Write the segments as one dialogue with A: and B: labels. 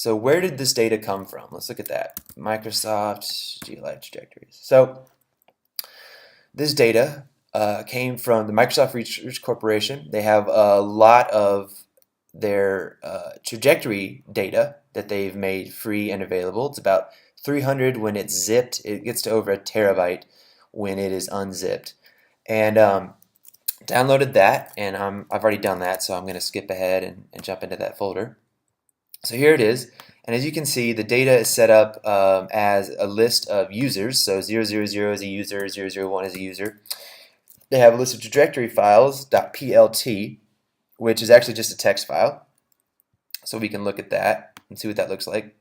A: So where did this data come from? Let's look at that. Microsoft GLive trajectories. So this data came from the Microsoft Research Corporation. They have a lot of their trajectory data that they've made free and available. It's about 300 when it's zipped. It gets to over a terabyte when it is unzipped. And downloaded that, and I've already done that, so I'm going to skip ahead and jump into that folder. So here it is, and as you can see, the data is set up as a list of users. So 000 is a user, 001 is a user. They have a list of trajectory files, .plt, which is actually just a text file. So we can look at that and see what that looks like.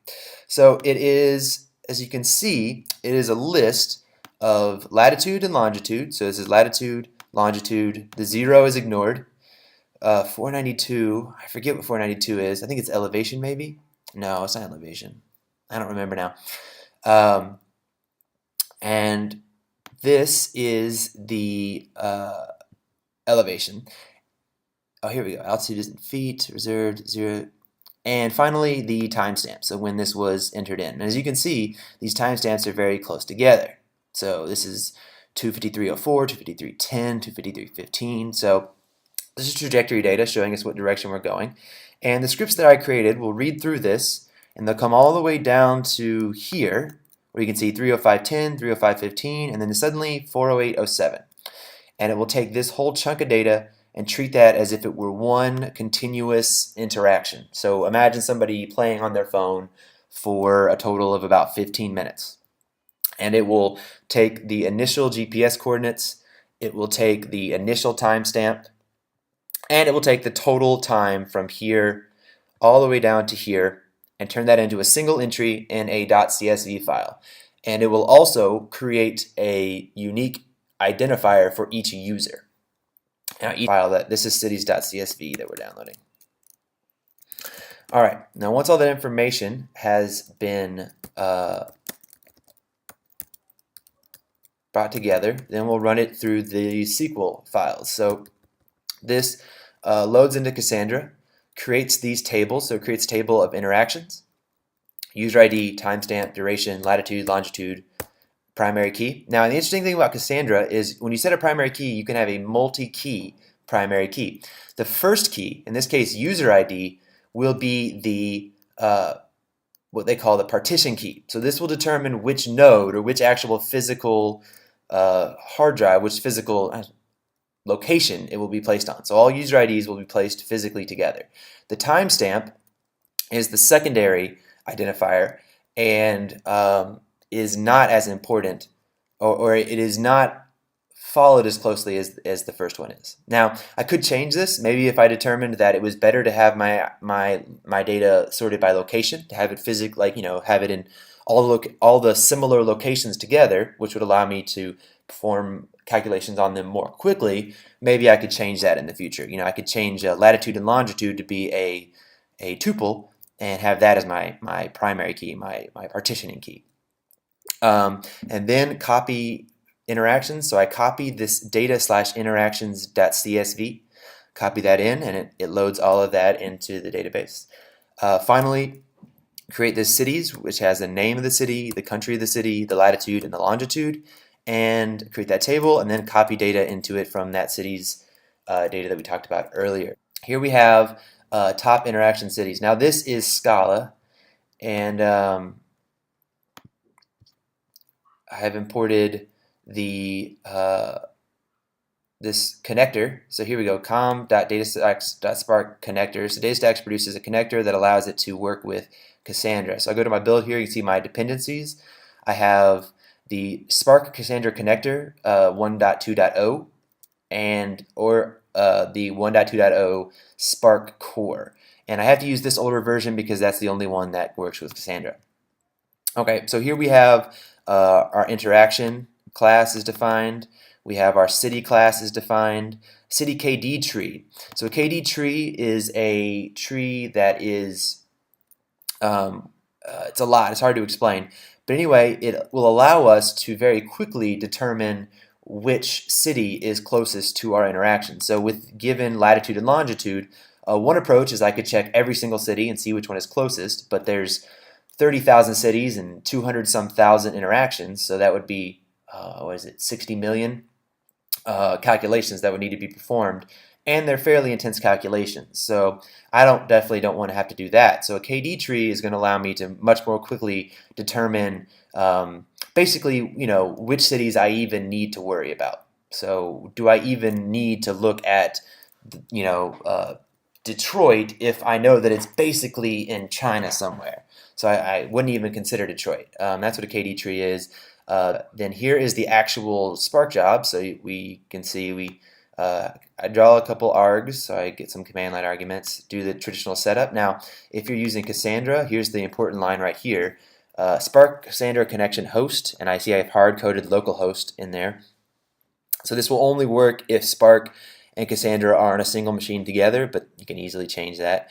A: So it is, as you can see, it is a list of latitude and longitude. So this is latitude, longitude. The 0 is ignored. 492, I forget what 492 is. I think it's elevation maybe? No, it's not elevation. I don't remember now. And this is the elevation. Oh, here we go. Altitude is in feet, reserved, 0. And finally, the timestamp, so when this was entered in. And as you can see, these timestamps are very close together. So this is 253.04, 253.10, 253.15. So this is trajectory data showing us what direction we're going. And the scripts that I created will read through this, and they'll come all the way down to here, where you can see 305.10, 305.15, and then suddenly 408.07. And it will take this whole chunk of data and treat that as if it were one continuous interaction. So imagine somebody playing on their phone for a total of about 15 minutes. And it will take the initial GPS coordinates, it will take the initial timestamp, and it will take the total time from here all the way down to here and turn that into a single entry in a .csv file. And it will also create a unique identifier for each user. Now, each file this is cities.csv that we're downloading. All right, now once all that information has been brought together, then we'll run it through the SQL files. So this loads into Cassandra, creates these tables. So it creates a table of interactions, user ID, timestamp, duration, latitude, longitude, primary key. Now, the interesting thing about Cassandra is when you set a primary key, you can have a multi-key primary key. The first key, in this case user ID, will be the what they call the partition key. So this will determine which node or which actual physical hard drive, which physical location it will be placed on. So all user IDs will be placed physically together. The timestamp is the secondary identifier and is not as important, or it is not followed as closely as the first one is. Now, I could change this. Maybe if I determined that it was better to have my data sorted by location, to have it have it in all the similar locations together, which would allow me to perform calculations on them more quickly. Maybe I could change that in the future. I could change latitude and longitude to be a tuple and have that as my primary key, my partitioning key. And then copy interactions. So I copy this data/interactions.csv, copy that in, and it loads all of that into the database. Finally, create this cities, which has the name of the city, the country of the city, the latitude, and the longitude, and create that table, and then copy data into it from that city's data that we talked about earlier. Here we have top interaction cities. Now this is Scala, and I have imported the this connector. So here we go, com.datastax.spark connector. So DataStax produces a connector that allows it to work with Cassandra. So I go to my build here, you can see my dependencies. I have the Spark Cassandra connector 1.2.0 or the 1.2.0 Spark core. And I have to use this older version because that's the only one that works with Cassandra. Okay, so here we have our interaction class is defined. We have our city class is defined. City KD tree. So a KD tree is a tree that is, it's a lot. It's hard to explain. But anyway, it will allow us to very quickly determine which city is closest to our interaction. So with given latitude and longitude, one approach is I could check every single city and see which one is closest, but there's 30,000 cities and 200 some thousand interactions, so that would be, what is it, 60 million calculations that would need to be performed, and they're fairly intense calculations. So I definitely don't want to have to do that. So a KD tree is going to allow me to much more quickly determine basically, which cities I even need to worry about. So do I even need to look at, Detroit if I know that it's basically in China somewhere? So I wouldn't even consider Detroit. That's what a KD tree is. Then here is the actual Spark job. So we can see I draw a couple args, so I get some command line arguments, do the traditional setup. Now, if you're using Cassandra, here's the important line right here. Spark Cassandra connection host, and I see I have hard-coded localhost in there. So this will only work if Spark and Cassandra are on a single machine together, but you can easily change that.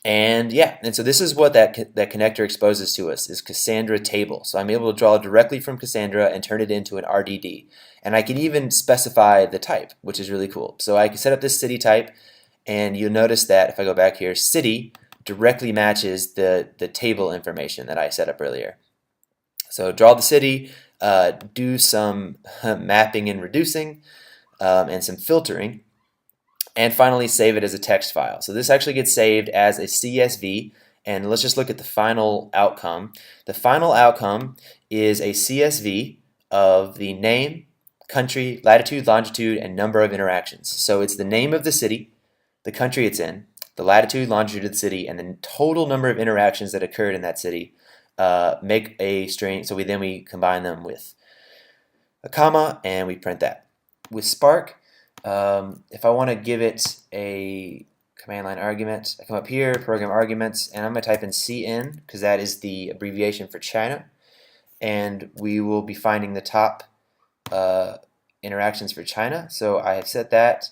A: And so this is what that connector exposes to us, is Cassandra table. So I'm able to draw directly from Cassandra and turn it into an RDD. And I can even specify the type, which is really cool. So I can set up this city type, and you'll notice that if I go back here, city directly matches the table information that I set up earlier. So draw the city, do some mapping and reducing, and some filtering, and finally save it as a text file. So this actually gets saved as a CSV, and let's just look at the final outcome. The final outcome is a CSV of the name, country, latitude, longitude, and number of interactions. So it's the name of the city, the country it's in, the latitude, longitude of the city, and the total number of interactions that occurred in that city. Make a string, so we combine them with a comma, and we print that. With Spark, if I want to give it a command line argument, I come up here, program arguments, and I'm going to type in CN because that is the abbreviation for China, and we will be finding the top interactions for China. So I have set that.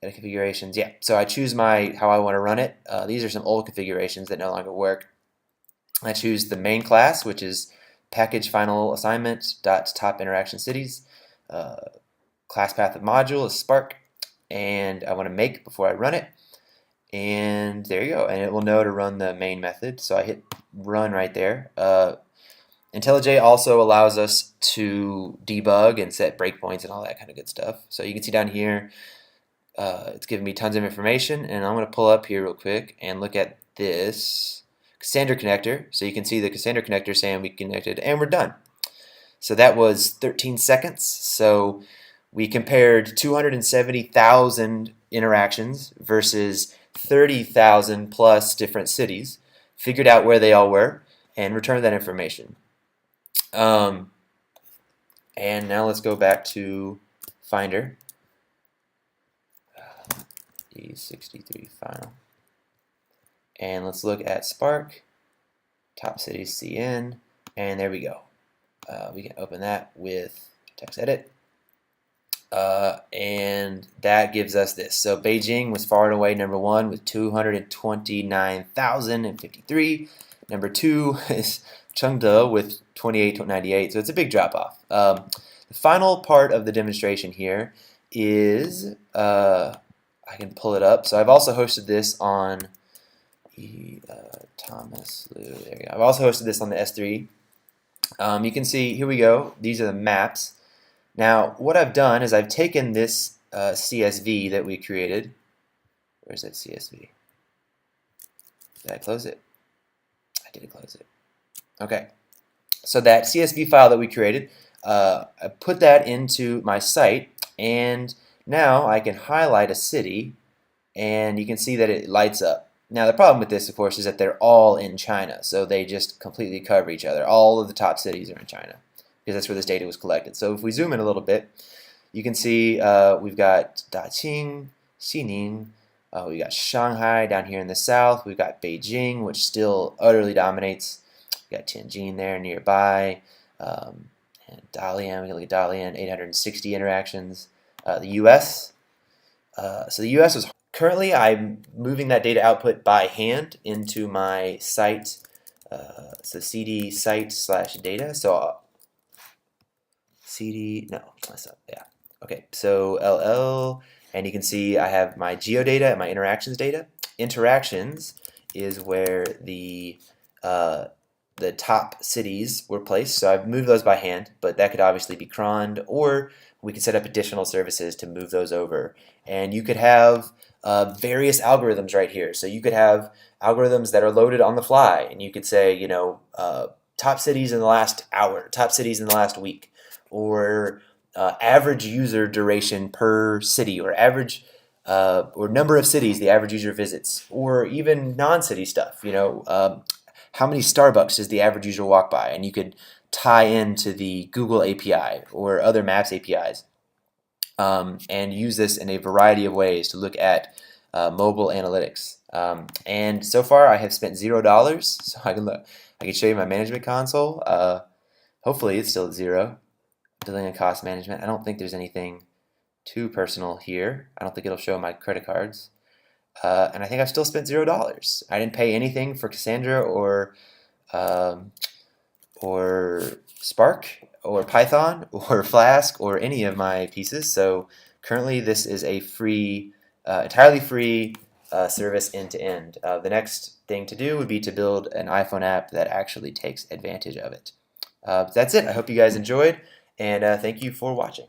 A: Edit configurations, yeah. So I choose how I want to run it. These are some old configurations that no longer work. I choose the main class, which is package final assignment dot top interaction cities. Class path of module is Spark, and I want to make before I run it, and there you go, and it will know to run the main method, so I hit run right there. IntelliJ also allows us to debug and set breakpoints and all that kind of good stuff. So you can see down here, it's giving me tons of information, and I'm going to pull up here real quick and look at this Cassandra connector. So you can see the Cassandra connector saying we connected, and we're done. So that was 13 seconds. So we compared 270,000 interactions versus 30,000 plus different cities, figured out where they all were, and returned that information. And now let's go back to Finder, E63 final, and let's look at Spark, top cities CN, and there we go. We can open that with text edit. And that gives us this. So Beijing was far and away number one with 229,053. Number two is Chengde with 28,98. So it's a big drop off. The final part of the demonstration here is I can pull it up. So I've also hosted this on Thomas Liu. There we go. I've also hosted this on the S3. You can see, here we go. These are the maps. Now, what I've done is I've taken this CSV that we created. Where's that CSV? Did I close it? I did close it. Okay. So that CSV file that we created, I put that into my site, and now I can highlight a city, and you can see that it lights up. Now, the problem with this, of course, is that they're all in China, so they just completely cover each other. All of the top cities are in China, because that's where this data was collected. So if we zoom in a little bit, you can see we've got Daqing, Xining, we got Shanghai down here in the south, we've got Beijing, which still utterly dominates. We got Tianjin there nearby, and Dalian, we can look at Dalian, 860 interactions. The US, so the US was currently, I'm moving that data output by hand into my site, so cd site/data. So cd, no, that's not, yeah. Okay, so ll and you can see I have my geodata and my interactions data. Interactions is where the top cities were placed. So I've moved those by hand, but that could obviously be croned, or we could set up additional services to move those over. And you could have various algorithms right here. So you could have algorithms that are loaded on the fly, and you could say, top cities in the last hour, top cities in the last week, or average user duration per city, or average or number of cities the average user visits, or even non-city stuff. How many Starbucks does the average user walk by? And you could tie into the Google API or other Maps APIs, and use this in a variety of ways to look at mobile analytics. And so far, I have spent $0. So I can show you my management console. Hopefully, it's still at zero. Billing and cost management. I don't think there's anything too personal here. I don't think it'll show my credit cards. And I think I've still spent $0. I didn't pay anything for Cassandra um, or Spark or Python or Flask or any of my pieces. So currently this is a free, entirely free service end to end. The next thing to do would be to build an iPhone app that actually takes advantage of it. That's it. I hope you guys enjoyed, and thank you for watching.